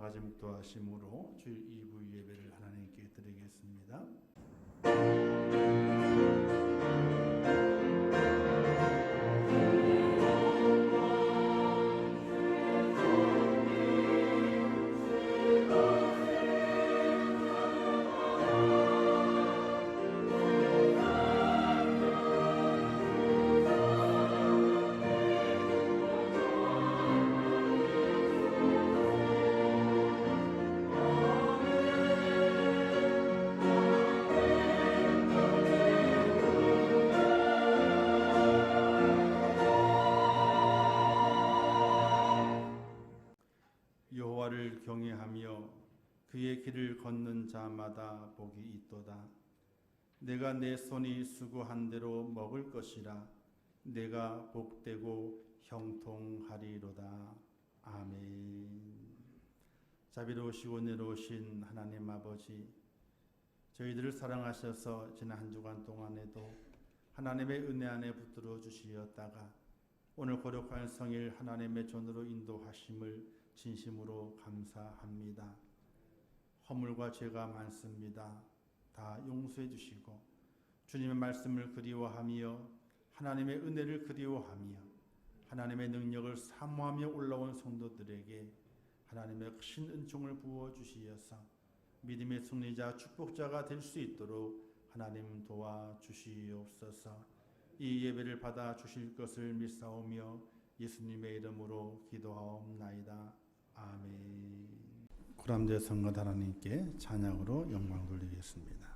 같이 묵도하심으로 주일 2부 예배를 하나님께 드리겠습니다. 여호와를 경외하며 그의 길을 걷는 자마다 복이 있도다. 내가 내 손이 수고한 대로 먹을 것이라. 내가 복되고 형통하리로다. 아멘. 자비로우시고 은혜로우신 하나님 아버지, 저희들을 사랑하셔서 지난 한 주간 동안에도 하나님의 은혜 안에 붙들어 주시었다가 오늘 거룩한 성일 하나님의 전으로 인도하심을 진심으로 감사합니다. 허물과 죄가 많습니다. 다 용서해 주시고 주님의 말씀을 그리워하며 하나님의 은혜를 그리워하며 하나님의 능력을 사모하며 올라온 성도들에게 하나님의 크신 은총을 부어주시어서 믿음의 승리자 축복자가 될 수 있도록 하나님 도와주시옵소서. 이 예배를 받아 주실 것을 믿사오며 예수님의 이름으로 기도하옵나이다. 아멘. 구람대 성가 하나님께 찬양으로 영광 돌리겠습니다.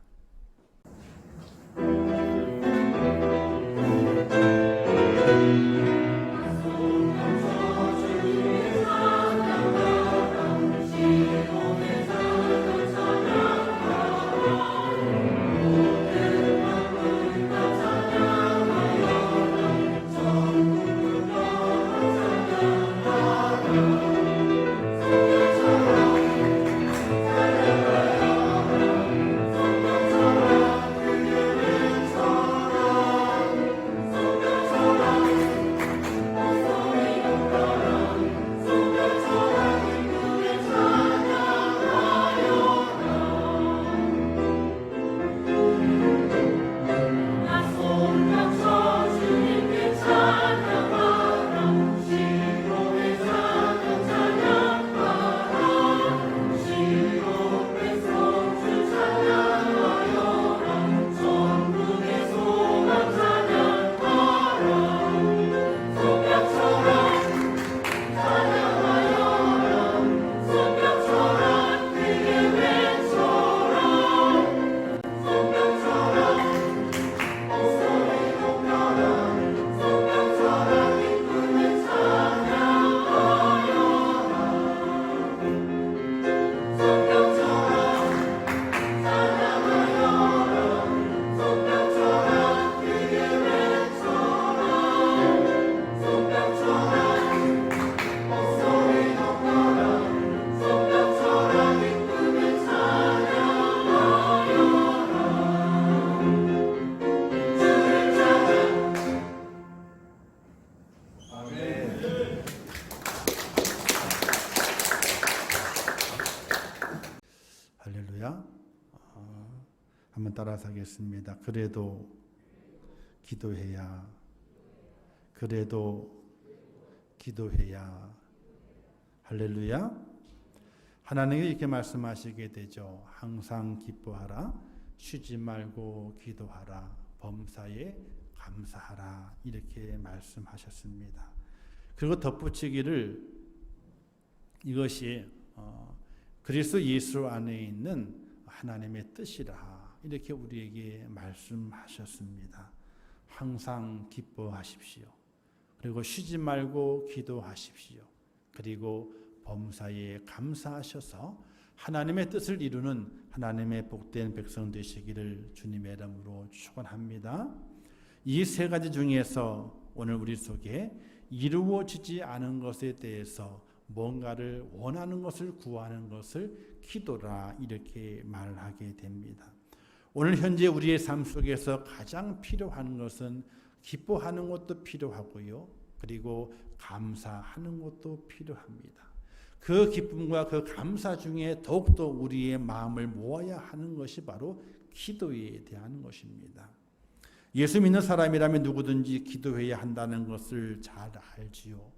한번 따라서 하겠습니다. 그래도 기도해야, 그래도 기도해야. 할렐루야. 하나님이 이렇게 말씀하시게 되죠. 항상 기뻐하라, 쉬지 말고 기도하라, 범사에 감사하라, 이렇게 말씀하셨습니다. 그리고 덧붙이기를 이것이 그리스도 예수 안에 있는 하나님의 뜻이라, 이렇게 우리에게 말씀하셨습니다. 항상 기뻐하십시오. 그리고 쉬지 말고 기도하십시오. 그리고 범사에 감사하셔서 하나님의 뜻을 이루는 하나님의 복된 백성 되시기를 주님의 이름으로 축원합니다. 이 세 가지 중에서 오늘 우리 속에 이루어지지 않은 것에 대해서 뭔가를 원하는 것을 구하는 것을 기도라, 이렇게 말하게 됩니다. 오늘 현재 우리의 삶 속에서 가장 필요한 것은 기뻐하는 것도 필요하고요, 그리고 감사하는 것도 필요합니다. 그 기쁨과 그 감사 중에 더욱더 우리의 마음을 모아야 하는 것이 바로 기도에 대한 것입니다. 예수 믿는 사람이라면 누구든지 기도해야 한다는 것을 잘 알지요.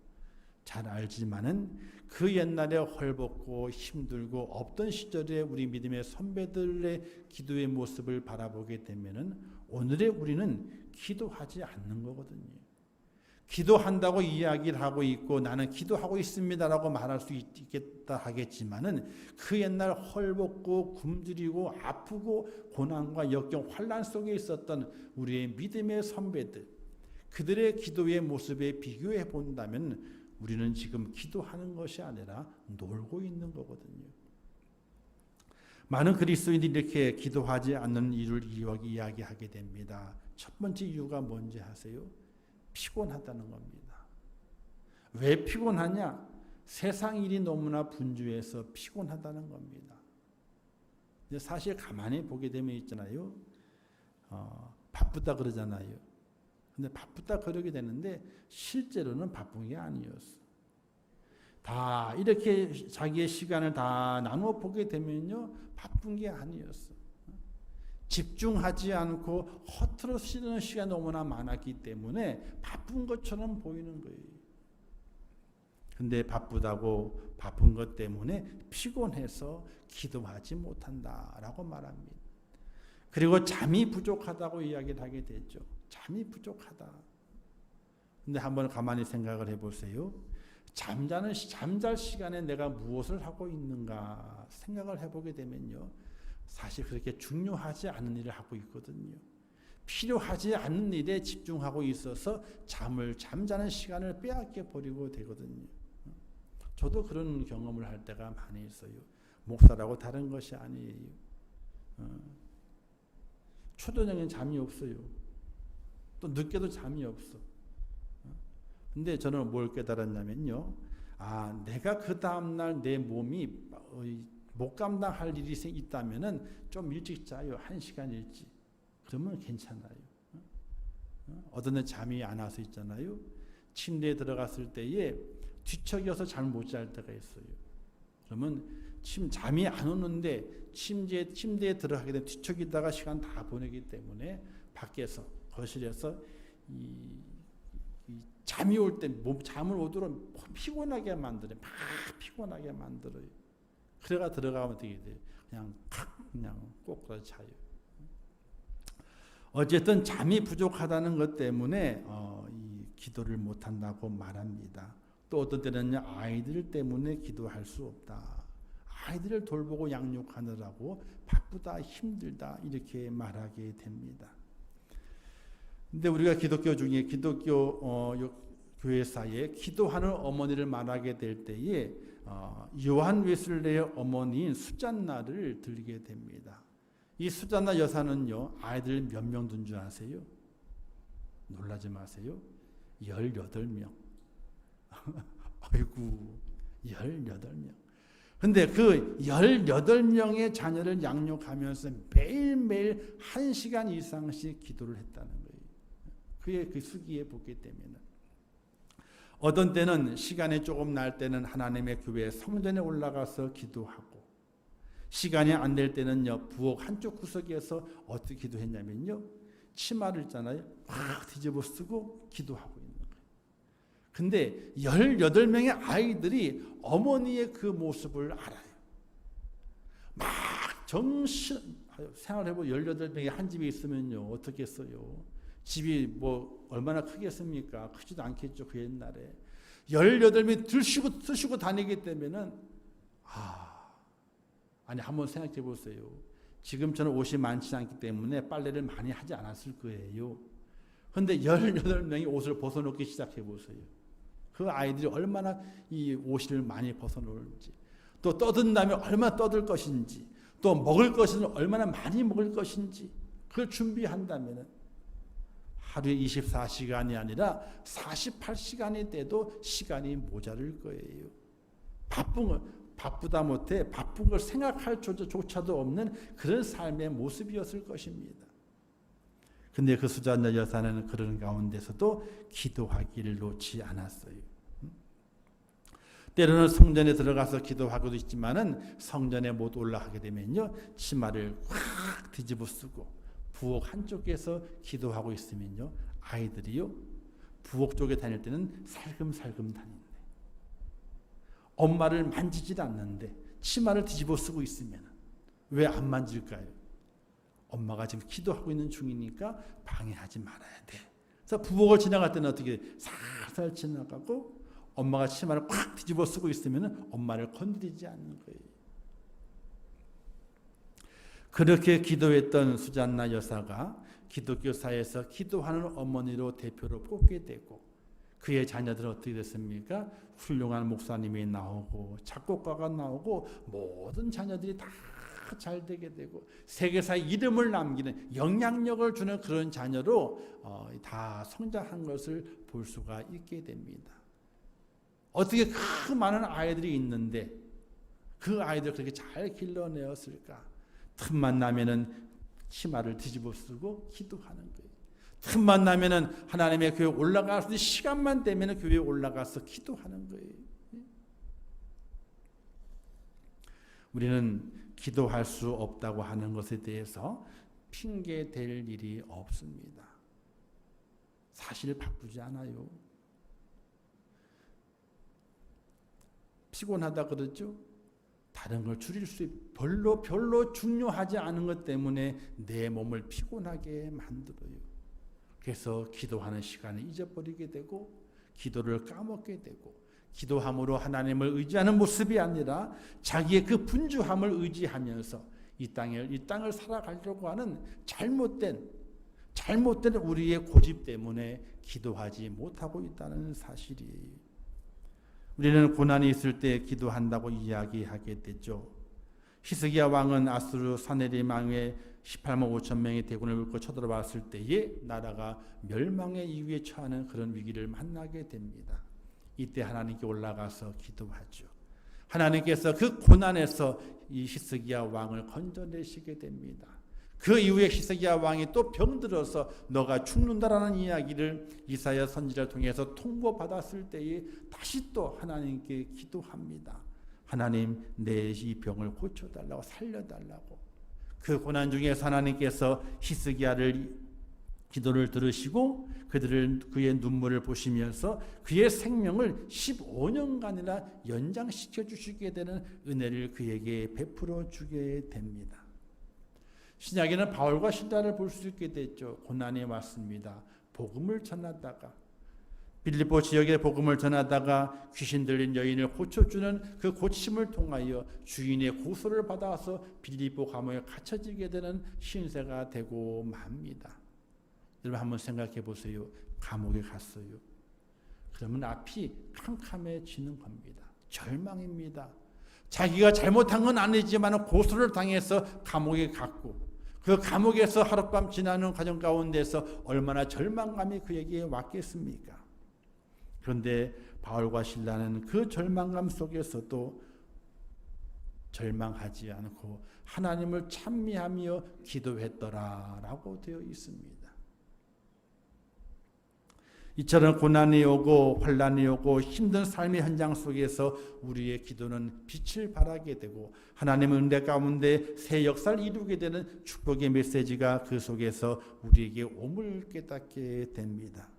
잘 알지만은 그 옛날에 헐벗고 힘들고 없던 시절에 우리 믿음의 선배들의 기도의 모습을 바라보게 되면은 오늘의 우리는 기도하지 않는 거거든요. 기도한다고 이야기를 하고 있고 나는 기도하고 있습니다라고 말할 수 있겠다 하겠지만은 그 옛날 헐벗고 굶주리고 아프고 고난과 역경 환난 속에 있었던 우리의 믿음의 선배들, 그들의 기도의 모습에 비교해 본다면 우리는 지금 기도하는 것이 아니라 놀고 있는 거거든요. 많은 그리스도인들이 이렇게 기도하지 않는 이유를 이야기하게 됩니다. 첫 번째 이유가 뭔지 아세요? 피곤하다는 겁니다. 왜 피곤하냐? 세상 일이 너무나 분주해서 피곤하다는 겁니다. 근데 사실 가만히 보게 되면 있잖아요. 바쁘다 그러잖아요. 근데 바쁘다 그러게 되는데 실제로는 바쁜 게 아니었어. 다 이렇게 자기의 시간을 다 나누어 보게 되면요, 바쁜 게 아니었어. 집중하지 않고 허투루 쓰는 시간이 너무나 많았기 때문에 바쁜 것처럼 보이는 거예요. 근데 바쁘다고 바쁜 것 때문에 피곤해서 기도하지 못한다라고 말합니다. 그리고 잠이 부족하다고 이야기를 하게 됐죠. 잠이 부족하다. 근데 한번 가만히 생각을 해보세요. 잠잘 시간에 내가 무엇을 하고 있는가 생각을 해보게 되면요, 사실 그렇게 중요하지 않은 일을 하고 있거든요. 필요하지 않은 일에 집중하고 있어서 잠자는 시간을 빼앗겨 버리고 되거든요. 저도 그런 경험을 할 때가 많이 있어요. 목사라고 다른 것이 아니에요. 초저녁엔 잠이 없어요. 또 늦게도 잠이 없어. 근데 저는 뭘 깨달았냐면요, 내가 그 다음날 내 몸이 못 감당할 일이 있다면은 좀 일찍 자요. 1시간 일찍. 그러면 괜찮아요. 어떤 날 잠이 안 와서 있잖아요. 침대에 들어갔을 때에 뒤척여서 잠을 못 잘 때가 있어요. 그러면 잠이 안 오는데 침대에 들어가게 되면 뒤척이다가 시간 다 보내기 때문에 밖에서 거실에서 잠이 올 때 잠을 오도록 피곤하게 만들어요. 막 피곤하게 만들어요. 그래가 들어가면 어떻게 돼요? 그냥 꼬꾸라져 자요. 어쨌든 잠이 부족하다는 것 때문에 이 기도를 못한다고 말합니다. 또 어떤 때는요, 아이들 때문에 기도할 수 없다. 아이들을 돌보고 양육하느라고 바쁘다, 힘들다 이렇게 말하게 됩니다. 근데 우리가 기독교 중에 기독교 교회사에 기도하는 어머니를 말하게 될 때에 요한 웨슬레의 어머니인 수잔나를 들게 됩니다. 이 수잔나 여사는요, 아이들 몇 명 둔 줄 아세요? 놀라지 마세요. 18명. 아이고, 18명. 근데 그 18명의 자녀를 양육하면서 매일매일 1시간 이상씩 기도를 했다는 거예요. 그의 그 수기에 보게 되면은. 어떤 때는 시간이 조금 날 때는 하나님의 교회 성전에 올라가서 기도하고, 시간이 안 될 때는요, 부엌 한쪽 구석에서 어떻게 기도했냐면요, 치마를 있잖아요, 막 뒤집어 쓰고 기도하고 있는 거예요. 근데 18명의 아이들이 어머니의 그 모습을 알아요. 막 생활해보 18명이 한 집에 있으면요, 어떻게 써요? 집이 뭐 얼마나 크겠습니까? 크지도 않겠죠. 그 옛날에 18명이 드시고 다니기 때문에는 한번 생각해 보세요. 지금처럼 옷이 많지 않기 때문에 빨래를 많이 하지 않았을 거예요. 그런데 18명이 옷을 벗어놓기 시작해 보세요. 그 아이들이 얼마나 이 옷을 많이 벗어놓을지, 또 떠든다면 얼마나 떠들 것인지, 또 먹을 것은 얼마나 많이 먹을 것인지, 그걸 준비한다면 하루에 24시간이 아니라 48시간이 돼도 시간이 모자랄 거예요. 바쁘다 못해 바쁜 걸 생각할 조차도 없는 그런 삶의 모습이었을 것입니다. 근데 그 수잔나 여사는 그런 가운데서도 기도하기를 놓지 않았어요. 때로는 성전에 들어가서 기도하고도 있지만은 성전에 못 올라가게 되면요, 치마를 확 뒤집어 쓰고 부엌 한쪽에서 기도하고 있으면요, 아이들이요, 부엌 쪽에 다닐 때는 살금살금 다닌대. 엄마를 만지질 않는데 치마를 뒤집어 쓰고 있으면 왜 안 만질까요? 엄마가 지금 기도하고 있는 중이니까 방해하지 말아야 돼. 그래서 부엌을 지나갈 때는 어떻게 살살 지나가고 엄마가 치마를 꽉 뒤집어 쓰고 있으면 엄마를 건드리지 않는 거예요. 그렇게 기도했던 수잔나 여사가 기독교 사회에서 기도하는 어머니로 대표로 뽑게 되고 그의 자녀들은 어떻게 됐습니까? 훌륭한 목사님이 나오고 작곡가가 나오고 모든 자녀들이 다 잘 되게 되고 세계사에 이름을 남기는 영향력을 주는 그런 자녀로 다 성장한 것을 볼 수가 있게 됩니다. 어떻게 그 많은 아이들이 있는데 그 아이들 그렇게 잘 길러내었을까? 틈만 나면은 치마를 뒤집어 쓰고 기도하는 거예요. 틈만 나면은 하나님의 교회에 올라가서 시간만 되면은 교회에 올라가서 기도하는 거예요. 우리는 기도할 수 없다고 하는 것에 대해서 핑계 댈 일이 없습니다. 사실 바쁘지 않아요. 피곤하다 그러죠? 다른 걸 줄일 수 별로 중요하지 않은 것 때문에 내 몸을 피곤하게 만들어요. 그래서 기도하는 시간을 잊어버리게 되고 기도를 까먹게 되고 기도함으로 하나님을 의지하는 모습이 아니라 자기의 그 분주함을 의지하면서 이 땅을 살아가려고 하는 잘못된 우리의 고집 때문에 기도하지 못하고 있다는 사실이에요. 우리는 고난이 있을 때 기도한다고 이야기하게 되죠. 히스기야 왕은 아수르 사네립 왕의 18만 5천 명의 대군을 물고 쳐들어왔을 때에 나라가 멸망의 이유에 처하는 그런 위기를 만나게 됩니다. 이때 하나님께 올라가서 기도하죠. 하나님께서 그 고난에서 이 히스기야 왕을 건져내시게 됩니다. 그 이후에 히스기야 왕이 또 병들어서 너가 죽는다라는 이야기를 이사야 선지자를 통해서 통보받았을 때에 다시 또 하나님께 기도합니다. 하나님, 내 이 병을 고쳐달라고, 살려달라고. 그 고난 중에서 하나님께서 히스기야를 기도를 들으시고 그의 눈물을 보시면서 그의 생명을 15년간이나 연장시켜 주시게 되는 은혜를 그에게 베풀어 주게 됩니다. 신약에는 바울과 실라를 볼 수 있게 됐죠. 고난이 왔습니다. 복음을 전하다가 빌립보 지역에 복음을 전하다가 귀신 들린 여인을 고쳐주는 그 고침을 통하여 주인의 고소를 받아서 빌립보 감옥에 갇혀지게 되는 신세가 되고 맙니다. 여러분 한번 생각해 보세요. 감옥에 갔어요. 그러면 앞이 캄캄해지는 겁니다. 절망입니다. 자기가 잘못한 건 아니지만 고소를 당해서 감옥에 갔고 그 감옥에서 하룻밤 지나는 과정 가운데서 얼마나 절망감이 그에게 왔겠습니까? 그런데 바울과 실라는 그 절망감 속에서도 절망하지 않고 하나님을 찬미하며 기도했더라라고 되어 있습니다. 이처럼 고난이 오고 환난이 오고 힘든 삶의 현장 속에서 우리의 기도는 빛을 발하게 되고 하나님의 은혜 가운데 새 역사를 이루게 되는 축복의 메시지가 그 속에서 우리에게 오물 깨닫게 됩니다.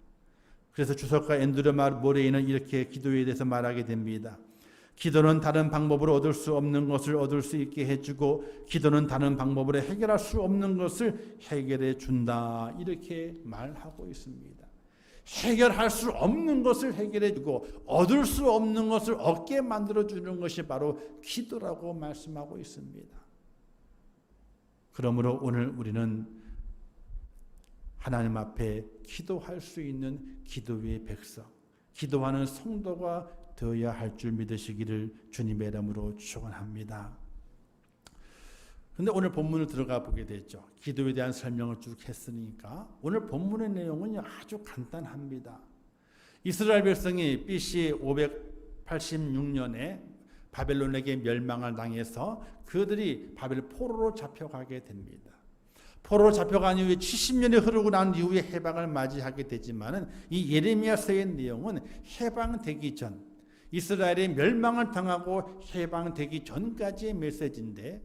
그래서 주석가 앤드류 모레이는 이렇게 기도에 대해서 말하게 됩니다. 기도는 다른 방법으로 얻을 수 없는 것을 얻을 수 있게 해주고 기도는 다른 방법으로 해결할 수 없는 것을 해결해 준다. 이렇게 말하고 있습니다. 해결할 수 없는 것을 해결해 주고 얻을 수 없는 것을 얻게 만들어 주는 것이 바로 기도라고 말씀하고 있습니다. 그러므로 오늘 우리는 하나님 앞에 기도할 수 있는 기도의 백성, 기도하는 성도가 되어야 할 줄 믿으시기를 주님의 이름으로 축원합니다. 그런데 오늘 본문을 들어가 보게 됐죠. 기도에 대한 설명을 쭉 했으니까 오늘 본문의 내용은 아주 간단합니다. 이스라엘 백성이 BC 586년에 바벨론에게 멸망을 당해서 그들이 바벨 포로로 잡혀가게 됩니다. 포로로 잡혀간 이후에 70년이 흐르고 난 이후에 해방을 맞이하게 되지만은 이 예레미야서의 내용은 해방되기 전 이스라엘이 멸망을 당하고 해방되기 전까지의 메시지인데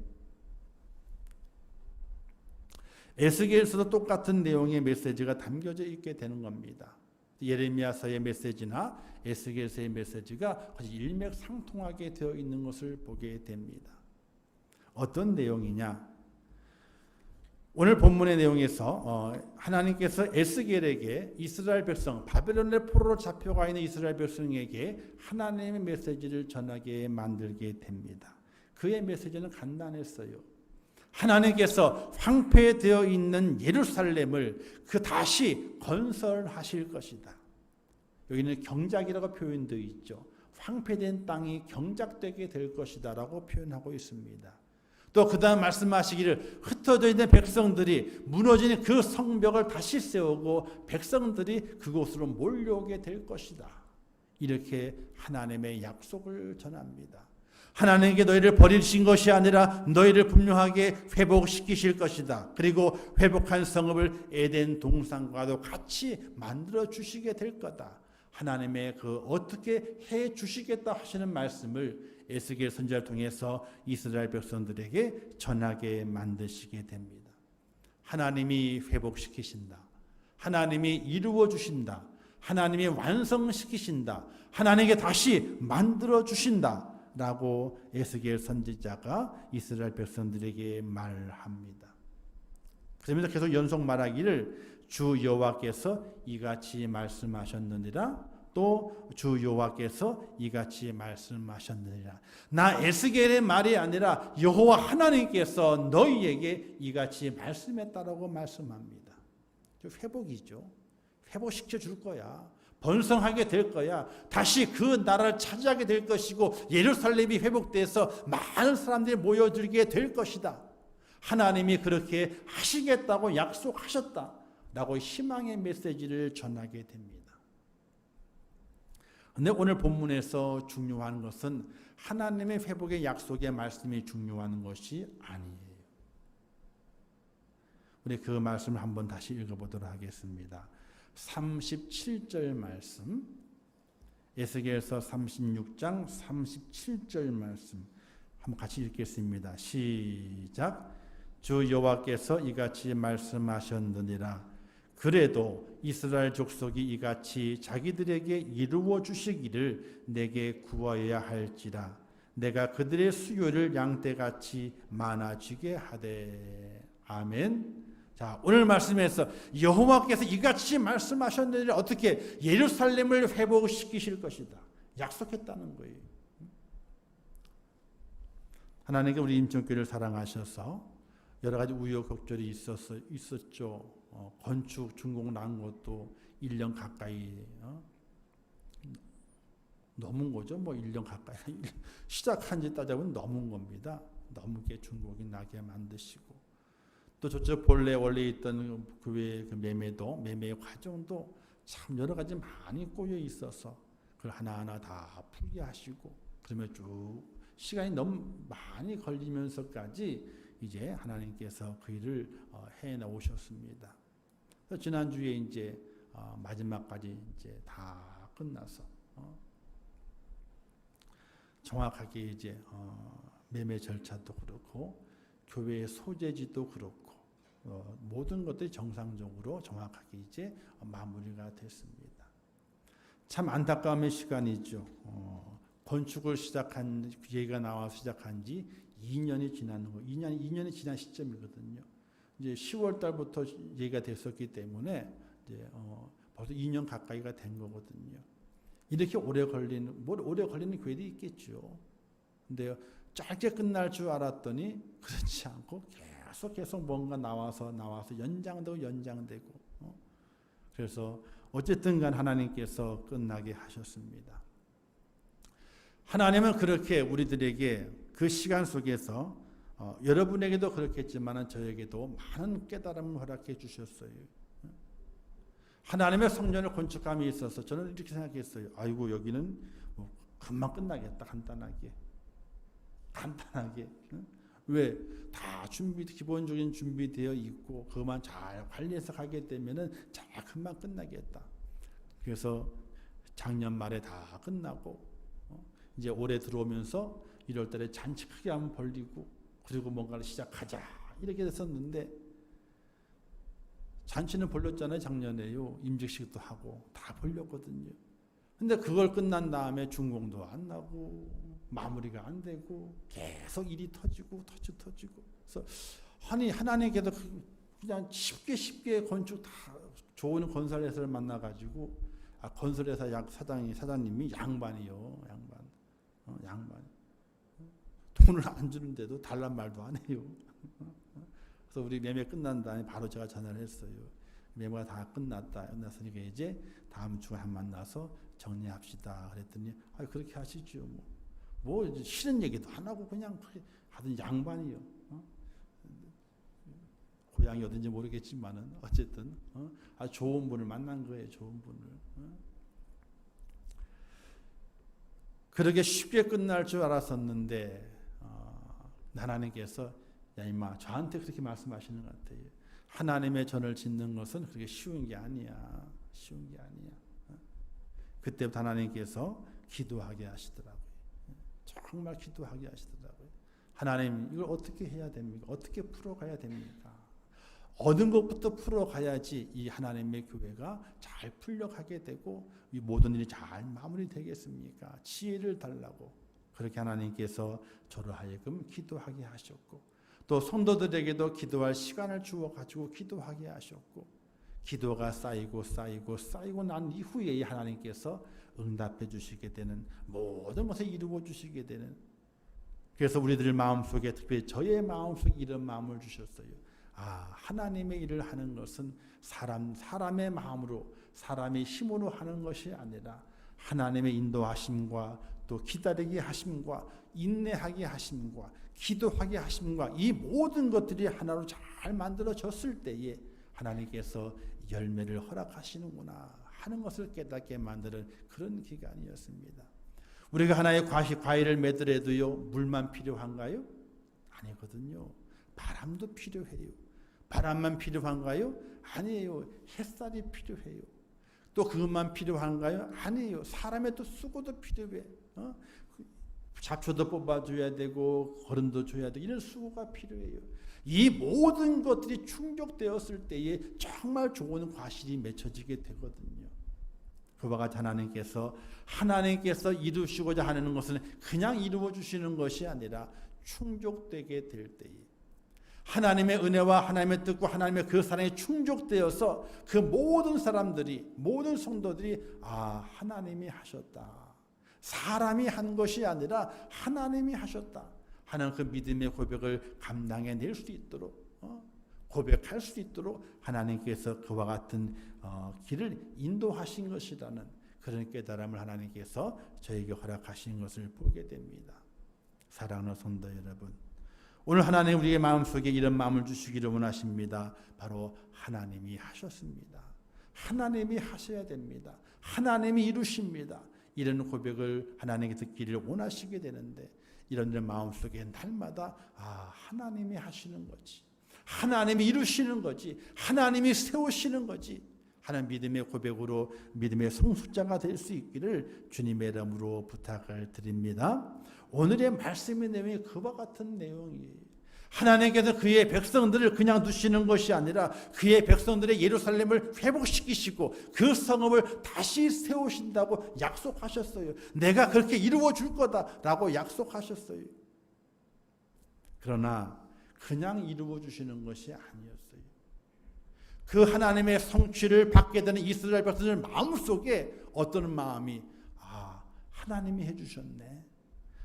에스겔서도 똑같은 내용의 메시지가 담겨져 있게 되는 겁니다. 예레미야서의 메시지나 에스겔서의 메시지가 일맥상통하게 되어 있는 것을 보게 됩니다. 어떤 내용이냐? 오늘 본문의 내용에서 하나님께서 에스겔에게 이스라엘 백성, 바벨론의 포로로 잡혀가 있는 이스라엘 백성에게 하나님의 메시지를 전하게 만들게 됩니다. 그의 메시지는 간단했어요. 하나님께서 황폐되어 있는 예루살렘을 다시 건설하실 것이다. 여기는 경작이라고 표현되어 있죠. 황폐된 땅이 경작되게 될 것이다 라고 표현하고 있습니다. 또 그 다음 말씀하시기를 흩어져 있는 백성들이 무너진 그 성벽을 다시 세우고 백성들이 그곳으로 몰려오게 될 것이다. 이렇게 하나님의 약속을 전합니다. 하나님께 너희를 버리신 것이 아니라 너희를 분명하게 회복시키실 것이다. 그리고 회복한 성읍을 에덴 동산과도 같이 만들어 주시게 될 거다. 하나님의 어떻게 해 주시겠다 하시는 말씀을 에스겔 선지자를 통해서 이스라엘 백성들에게 전하게 만드시게 됩니다. 하나님이 회복시키신다. 하나님이 이루어 주신다. 하나님이 완성시키신다. 하나님께 다시 만들어 주신다. 라고 에스겔 선지자가 이스라엘 백성들에게 말합니다. 그러면서 계속 연속 말하기를 주 여호와께서 이같이 말씀하셨느니라. 또 주 여호와께서 이같이 말씀하셨느니라. 나 에스겔의 말이 아니라 여호와 하나님께서 너희에게 이같이 말씀했다라고 말씀합니다. 회복이죠. 회복시켜 줄 거야. 번성하게 될 거야. 다시 그 나라를 차지하게 될 것이고 예루살렘이 회복돼서 많은 사람들이 모여들게 될 것이다. 하나님이 그렇게 하시겠다고 약속하셨다라고 희망의 메시지를 전하게 됩니다. 그런데 오늘 본문에서 중요한 것은 하나님의 회복의 약속의 말씀이 중요한 것이 아니에요. 우리 그 말씀을 한번 다시 읽어보도록 하겠습니다. 37절 말씀, 에스겔서 36장 37절 말씀 한번 같이 읽겠습니다. 시작. 주 여호와께서 이같이 말씀하셨느니라. 그래도 이스라엘 족속이 이같이 자기들에게 이루어 주시기를 내게 구하여야 할지라. 내가 그들의 수요를 양떼같이 많아지게 하되. 아멘. 자, 오늘 말씀에서 여호와께서 이같이 말씀하셨느니라. 어떻게? 예루살렘을 회복시키실 것이다. 약속했다는 거예요. 하나님께 우리 임종교를 사랑하셔서 여러 가지 우여곡절이 있었죠. 건축 준공 난 것도 1년 가까이 넘은 거죠. 1년 가까이 시작한 지 따져보면 넘은 겁니다. 넘게 준공이 나게 만드시고 또 저쪽 원래 있던 교회의 매매 과정도 참 여러 가지 많이 꼬여 있어서 그걸 하나하나 다 풀게 하시고 그러면 쭉 시간이 너무 많이 걸리면서까지 이제 하나님께서 그 일을 해 나오셨습니다. 지난주에 이제 마지막까지 이제 다 끝나서 정확하게 이제 매매 절차도 그렇고 교회의 소재지도 그렇고 모든 것들이 정상적으로 정확하게 이제 마무리가 됐습니다. 참 안타까움의 시간이죠. 건축을 시작한 얘기가 나와서 시작한 지 2년이 지나는 거. 2년이 지난 시점이거든요. 이제 10월 달부터 얘기가 됐었기 때문에 이제 벌써 2년 가까이가 된 거거든요. 이렇게 오래 걸리는 교회도 있겠죠. 근데 짧게 끝날 줄 알았더니 그렇지 않고 계속 뭔가 나와서 연장되고 그래서 어쨌든 간 하나님께서 끝나게 하셨습니다. 하나님은 그렇게 우리들에게 그 시간 속에서 여러분에게도 그렇겠지만 저에게도 많은 깨달음을 허락해 주셨어요. 하나님의 성전을 건축함에 있어서 저는 이렇게 생각했어요. 아이고 여기는 금방 끝나겠다. 간단하게. 왜? 다 기본적인 준비되어 있고 그것만 잘 관리해서 가게 되면은 잘 금방 끝나겠다. 그래서 작년 말에 다 끝나고 이제 올해 들어오면서 1월 달에 잔치 크게 한번 벌리고 그리고 뭔가를 시작하자 이렇게 됐었는데 잔치는 벌렸잖아요. 작년에요. 임직식도 하고 다 벌렸거든요. 근데 그걸 끝난 다음에 준공도 안 나고 마무리가 안 되고 계속 일이 터지고 그래서 아니 하나님께서 그냥 쉽게 건축 다 좋은 건설회사를 만나가지고 건설회사 사장님이 양반이요. 양반. 돈을 안 주는데도 달란 말도 안 해요. 그래서 우리 매매 끝난 다음에 바로 제가 전화를 했어요. 매매가 다 끝났으니까 이제 다음 주에 한 만나서 정리합시다. 그랬더니 그렇게 하시죠. 뭐 이제 싫은 얘기도 안 하고 그냥 하던 양반이요. 고향이 어딘지 모르겠지만은 어쨌든 아주 좋은 분을 만난 거예요. 좋은 분을. 그렇게 쉽게 끝날 줄 알았었는데 하나님께서 야 임마 저한테 그렇게 말씀하시는 것 같아요. 하나님의 전을 짓는 것은 그렇게 쉬운 게 아니야. 그때부터 하나님께서 기도하게 하시더라고요. 정말 기도하게 하시더라고요. 하나님 이걸 어떻게 해야 됩니까? 어떻게 풀어가야 됩니까? 어느 것부터 풀어가야지 이 하나님의 교회가 잘 풀려가게 되고 이 모든 일이 잘 마무리되겠습니까? 지혜를 달라고 그렇게 하나님께서 저를 하여금 기도하게 하셨고 또 성도들에게도 기도할 시간을 주어가지고 기도하게 하셨고 기도가 쌓이고 난 이후에 하나님께서 응답해 주시게 되는 모든 것을 이루어 주시게 되는 그래서 우리들 마음속에 특별히 저의 마음속에 이런 마음을 주셨어요. 하나님의 일을 하는 것은 사람의 마음으로 사람의 힘으로 하는 것이 아니라 하나님의 인도하심과 또 기다리게 하심과 인내하게 하심과 기도하게 하심과 이 모든 것들이 하나로 잘 만들어졌을 때에 하나님께서 열매를 허락하시는구나 하는 것을 깨닫게 만드는 그런 기간이었습니다. 우리가 하나의 과일을 맺더라도요 물만 필요한가요? 아니거든요. 바람도 필요해요. 바람만 필요한가요? 아니에요. 햇살이 필요해요. 또 그것만 필요한가요? 아니에요. 사람의 또 수고도 필요해. 잡초도 뽑아줘야 되고 거름도 줘야 되고 이런 수고가 필요해요. 이 모든 것들이 충족되었을 때에 정말 좋은 과실이 맺혀지게 되거든요. 그와 같이 하나님께서 이루시고자 하는 것은 그냥 이루어 주시는 것이 아니라 충족되게 될 때에 하나님의 은혜와 하나님의 뜻과 하나님의 그 사랑이 충족되어서 그 모든 사람들이 모든 성도들이 하나님이 하셨다. 사람이 한 것이 아니라 하나님이 하셨다 하는 그 믿음의 고백을 감당해낼 수 있도록 고백할 수 있도록 하나님께서 그와 같은 길을 인도하신 것이라는 그런 깨달음을 하나님께서 저에게 허락하신 것을 보게 됩니다. 사랑하는 성도 여러분, 오늘 하나님 우리의 마음속에 이런 마음을 주시기를 원하십니다. 바로 하나님이 하셨습니다. 하나님이 하셔야 됩니다. 하나님이 이루십니다. 이런 고백을 하나님께 듣기를 원하시게 되는데 이런 마음속에 날마다 하나님이 하시는 거지. 하나님이 이루시는 거지. 하나님이 세우시는 거지. 하는 믿음의 고백으로 믿음의 성숙자가 될 수 있기를 주님의 이름으로 부탁을 드립니다. 오늘의 말씀의 내용이 그와 같은 내용이에요. 하나님께서 그의 백성들을 그냥 두시는 것이 아니라 그의 백성들의 예루살렘을 회복시키시고 그 성읍을 다시 세우신다고 약속하셨어요. 내가 그렇게 이루어 줄 거다라고 약속하셨어요. 그러나 그냥 이루어 주시는 것이 아니었어요. 그 하나님의 성취를 받게 되는 이스라엘 백성들 마음속에 어떤 마음이 하나님이 해주셨네.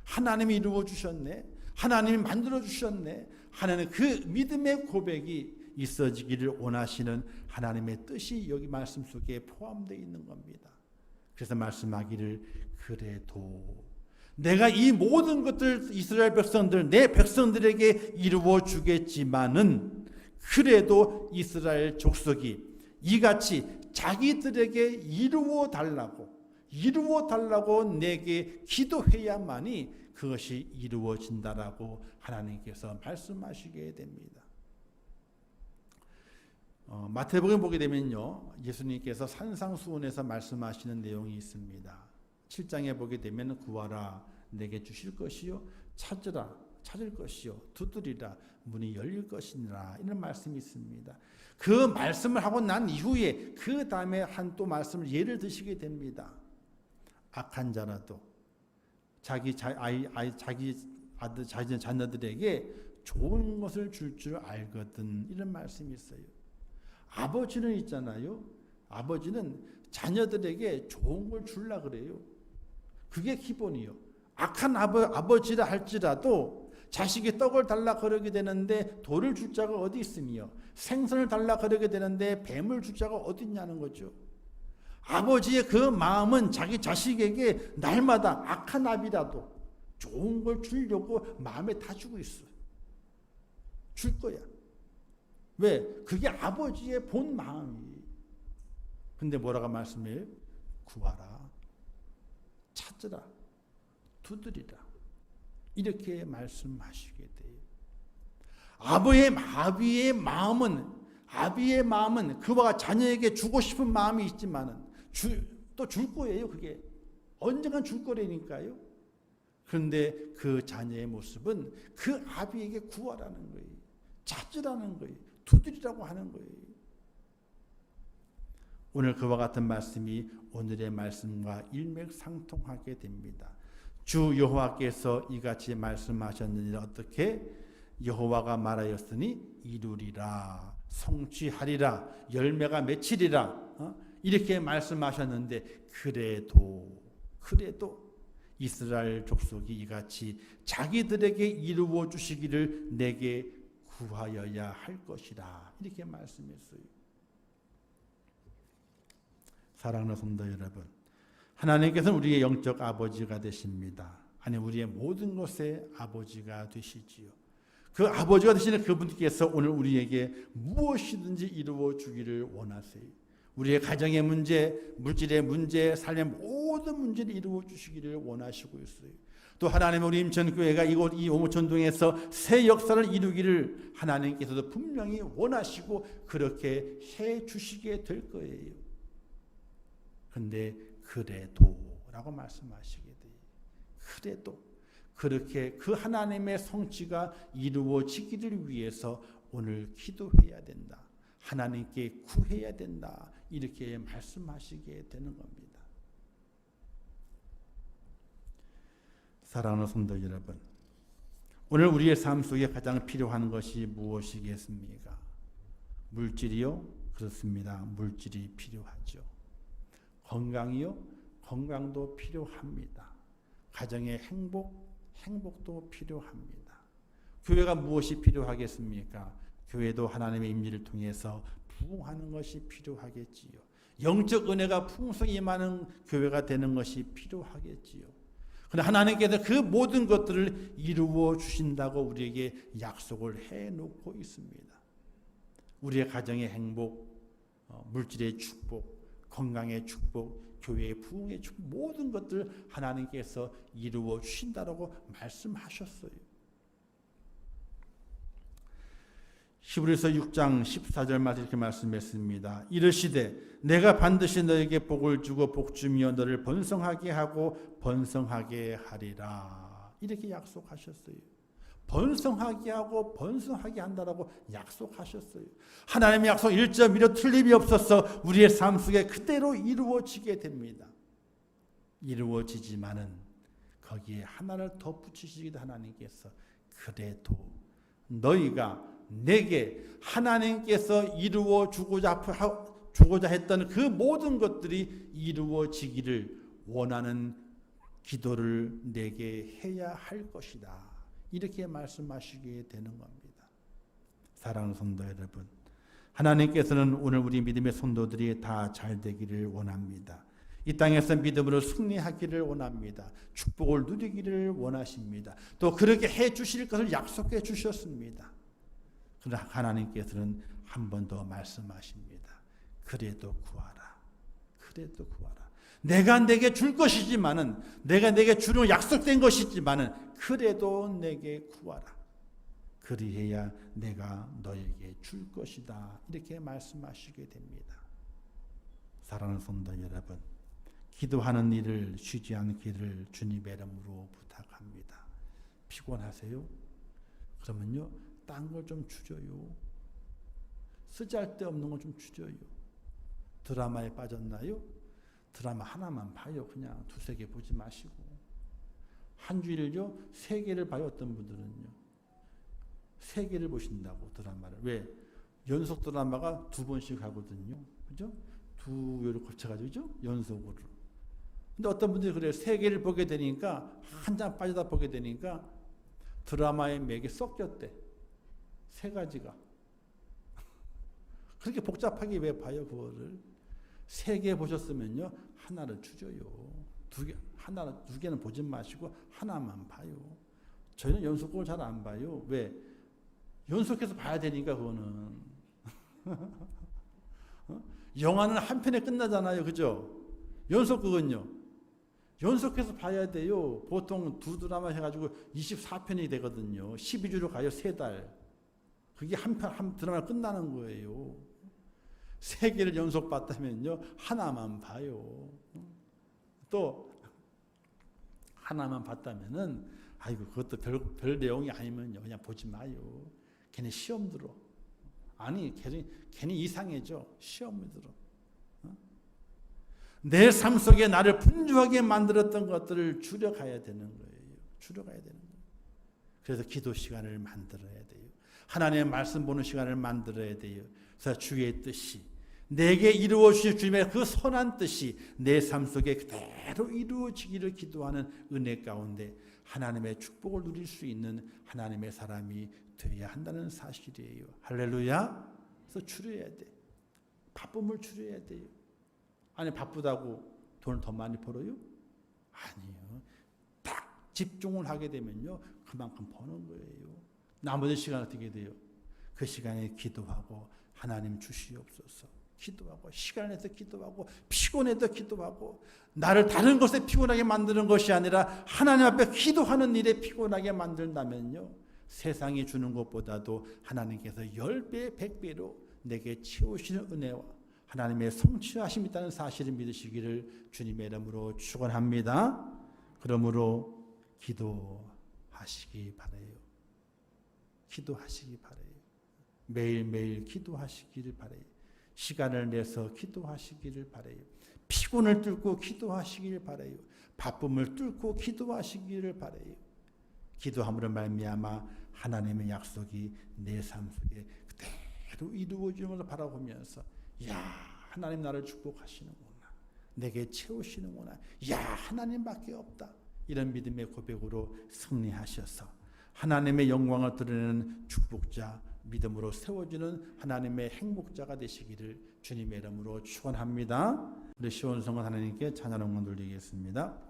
하나님이 이루어 주셨네. 하나님이 만들어 주셨네. 하나님 그 믿음의 고백이 있어지기를 원하시는 하나님의 뜻이 여기 말씀 속에 포함되어 있는 겁니다. 그래서 말씀하기를 그래도 내가 이 모든 것들 이스라엘 백성들 내 백성들에게 이루어 주겠지만은 그래도 이스라엘 족속이 이같이 자기들에게 이루어 달라고 내게 기도해야만이 그것이 이루어진다라고 하나님께서 말씀하시게 됩니다. 마태복음 보게 되면요, 예수님께서 산상수훈에서 말씀하시는 내용이 있습니다. 7장에 보게 되면 구하라 내게 주실 것이요 찾으라 찾을 것이요 두드리라 문이 열릴 것이니라. 이런 말씀이 있습니다. 그 말씀을 하고 난 이후에 그 다음에 한 또 말씀을 예를 드시게 됩니다. 악한 자라도 자기 아들 자기 자녀들에게 좋은 것을 줄 줄 알거든. 이런 말씀이 있어요. 아버지는 있잖아요. 아버지는 자녀들에게 좋은 걸 주려 그래요. 그게 기본이요. 악한 아버지라 할지라도 자식이 떡을 달라 그러게 되는데 돌을 줄 자가 어디 있으며 생선을 달라 그러게 되는데 뱀을 줄 자가 어디 있냐는 거죠. 아버지의 그 마음은 자기 자식에게 날마다 악한 아비라도 좋은 걸 주려고 마음에 다 주고 있어. 줄 거야. 왜? 그게 아버지의 본 마음이. 근데 뭐라고 말씀해요? 구하라, 찾으라, 두드리라. 이렇게 말씀하시게 돼요. 아비의 마음은 그와 자녀에게 주고 싶은 마음이 있지만은 또 줄 거예요. 그게 언젠간 줄 거라니까요. 그런데 그 자녀의 모습은 그 아비에게 구하라는 거예요. 찾으라는 거예요. 두드리라고 하는 거예요. 오늘 그와 같은 말씀이 오늘의 말씀과 일맥상통하게 됩니다. 주 여호와께서 이같이 말씀하셨느니 어떻게? 여호와가 말하였으니 이루리라, 성취하리라, 열매가 맺히리라, 이렇게 말씀하셨는데 그래도 이스라엘 족속이 이같이 자기들에게 이루어 주시기를 내게 구하여야 할 것이라, 이렇게 말씀했어요. 사랑하는 성도 여러분, 하나님께서는 우리의 영적 아버지가 되십니다. 아니, 우리의 모든 것의 아버지가 되시지요. 그 아버지가 되시는 그분께서 오늘 우리에게 무엇이든지 이루어 주기를 원하세요. 우리의 가정의 문제, 물질의 문제, 삶의 모든 문제를 이루어 주시기를 원하시고 있어요. 또 하나님은 우리 임천교회가 이곳 이 오모촌동에서 새 역사를 이루기를 하나님께서도 분명히 원하시고 그렇게 해 주시게 될 거예요. 그런데 그래도라고 말씀하시게 돼요. 그래도 그렇게 그 하나님의 성취가 이루어지기를 위해서 오늘 기도해야 된다. 하나님께 구해야 된다. 이렇게 말씀하시게 되는 겁니다. 사랑하는 성도 여러분, 오늘 우리의 삶 속에 가장 필요한 것이 무엇이겠습니까? 물질이요? 그렇습니다. 물질이 필요하죠. 건강이요? 건강도 필요합니다. 가정의 행복도 필요합니다. 교회가 무엇이 필요하겠습니까? 교회도 하나님의 임재를 통해서 부흥하는 것이 필요하겠지요. 영적 은혜가 풍성히 임하는 교회가 되는 것이 필요하겠지요. 그러나 하나님께서 그 모든 것들을 이루어 주신다고 우리에게 약속을 해놓고 있습니다. 우리의 가정의 행복, 물질의 축복, 건강의 축복, 교회의 부흥의 축복, 모든 것들 하나님께서 이루어 주신다라고 말씀하셨어요. 히브리서 6장 14절 말씀 이렇게 말씀했습니다. 이르시되 내가 반드시 너에게 복을 주고 복주며 너를 번성하게 하고 번성하게 하리라. 이렇게 약속하셨어요. 번성하게 하고 번성하게 한다라고 약속하셨어요. 하나님의 약속 1.1도 틀림이 없어서 우리의 삶 속에 그대로 이루어지게 됩니다. 이루어지지만은 거기에 하나를 더 붙이시기도 하나님께서 그래도 너희가 내게 하나님께서 이루어 주고자 했던 그 모든 것들이 이루어지기를 원하는 기도를 내게 해야 할 것이다. 이렇게 말씀하시게 되는 겁니다. 사랑하는 성도 여러분, 하나님께서는 오늘 우리 믿음의 성도들이 다 잘 되기를 원합니다. 이 땅에서 믿음으로 승리하기를 원합니다. 축복을 누리기를 원하십니다. 또 그렇게 해 주실 것을 약속해 주셨습니다. 그러나 하나님께서는 한 번 더 말씀하십니다. 그래도 구하라. 그래도 구하라. 내가 내게 줄 것이지만은, 내가 내게 주는 약속된 것이지만은 그래도 내게 구하라. 그리해야 내가 너에게 줄 것이다. 이렇게 말씀하시게 됩니다. 사랑하는 성도 여러분, 기도하는 일을 쉬지 않기를 주님의 이름으로 부탁합니다. 피곤하세요? 그러면요, 딴 걸 좀 줄여요. 쓰잘데없는 걸 좀 줄여요. 드라마에 빠졌나요? 드라마 하나만 봐요. 그냥 두세 개 보지 마시고. 한 주일요, 3개를 봐요. 어떤 분들은요. 3개를 보신다고, 드라마를. 왜? 연속 드라마가 2번씩 하거든요. 그죠? 2회를 거쳐가지고, 그죠? 연속으로. 근데 어떤 분들이 그래요. 3개를 보게 되니까, 한 장 빠져다 보게 되니까, 드라마의 맥에 섞였대. 3가지가. 그렇게 복잡하게 왜 봐요, 그거를? 3개 보셨으면요, 하나를 줄여요. 2개, 하나는 2개는 보지 마시고, 하나만 봐요. 저희는 연속극을 잘 안 봐요. 왜? 연속해서 봐야 되니까, 그거는. 영화는 한 편에 끝나잖아요. 그죠? 연속극은요. 연속해서 봐야 돼요. 보통 2 드라마 해가지고 24편이 되거든요. 12주로 가요. 3달. 그게 한 드라마 끝나는 거예요. 3개를 연속 봤다면요. 하나만 봐요. 또 하나만 봤다면은 아이고 그것도 별 내용이 아니면요. 그냥 보지 마요. 괜히 시험 들어. 아니 괜히 이상해져. 시험을 들어. 내 삶 속에 나를 분주하게 만들었던 것들을 줄여가야 되는 거예요. 줄여가야 되는 거예요. 그래서 기도 시간을 만들어야 돼요. 하나님의 말씀 보는 시간을 만들어야 돼요. 그래서 주의 뜻이 내게 이루어 주실 주님의 그 선한 뜻이 내 삶 속에 그대로 이루어지기를 기도하는 은혜 가운데 하나님의 축복을 누릴 수 있는 하나님의 사람이 되어야 한다는 사실이에요. 할렐루야. 그래서 줄여야 돼. 바쁨을 줄여야 돼요. 아니 바쁘다고 돈을 더 많이 벌어요? 아니요. 딱 집중을 하게 되면요. 그만큼 버는 거예요. 나머지 시간 어떻게 돼요? 그 시간에 기도하고 하나님 주시옵소서. 기도하고 시간을 내서 기도하고 피곤해도 기도하고 나를 다른 것에 피곤하게 만드는 것이 아니라 하나님 앞에 기도하는 일에 피곤하게 만든다면요. 세상이 주는 것보다도 하나님께서 10배, 100배로 내게 채우시는 은혜와 하나님의 성취하심이 있다는 사실을 믿으시기를 주님의 이름으로 축원합니다. 그러므로 기도하시기 바라요. 기도하시기 바라요. 매일매일 기도하시기를 바라요. 시간을 내서 기도하시기를 바라요. 피곤을 뚫고 기도하시기를 바라요. 바쁨을 뚫고 기도하시기를 바라요. 기도함으로 말미암아 하나님의 약속이 내 삶 속에 그대로 이루어지는 것을 바라보면서 야 하나님 나를 축복하시는구나. 내게 채우시는구나. 야 하나님밖에 없다. 이런 믿음의 고백으로 승리하셔서 하나님의 영광을 드러내는 축복자, 믿음으로 세워지는 하나님의 행복자가 되시기를 주님의 이름으로 축원합니다. 우리 시온성은 하나님께 찬양 응원 돌리겠습니다.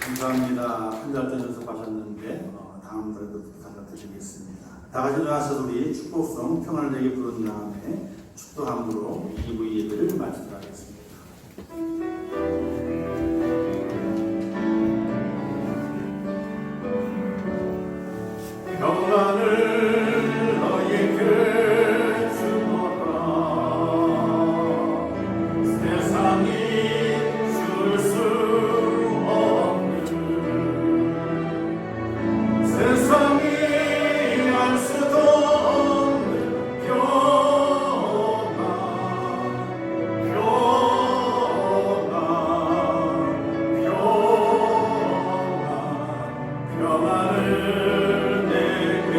감사합니다. 한 절도 연습하셨는데 다음 절도 부탁드리겠습니다. 다 같이 일어나서 우리 축복성 평안을 내게 부른 다음에 축도함으로 2부 예배를 마치도록 하겠습니다. 평안을 너에게 주노라. 세상이 줄 수 없는, 세상이 알 수도 없는 평안, 평안을 내게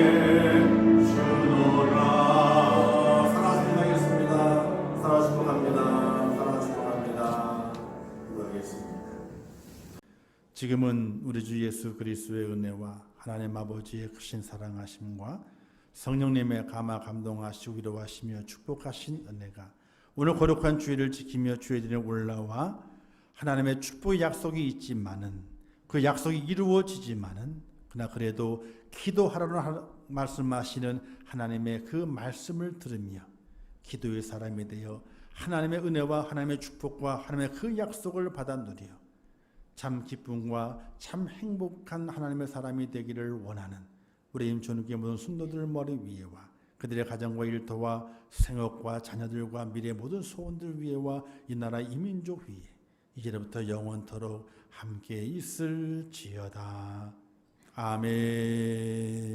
주노라. 사랑하겠습니다. 사랑 축복합니다. 사랑 축복합니다. 기도하겠습니다. 지금은 우리 주 예수 그리스도의 은혜와 하나님 아버지의 크신 사랑하심과 성령님의 감화 감동하시고 위로하시며 축복하신 은혜가 오늘 거룩한 주일을 지키며 주의 전에 올라와 하나님의 축복의 약속이 있지만은 그 약속이 이루어지지만은 그러나 그래도 기도하라고 말씀하시는 하나님의 그 말씀을 들으며 기도의 사람이 되어 하나님의 은혜와 하나님의 축복과 하나님의 그 약속을 받아 누려 참 기쁨과 참 행복한 하나님의 사람이 되기를 원하는 우리 임촌교회 모든 성도들 머리 위에와 그들의 가정과 일터와 생업과 자녀들과 미래 모든 소원들 위에와 이 나라 이민족 위에 이제부터 영원토록 함께 있을지어다. 아멘.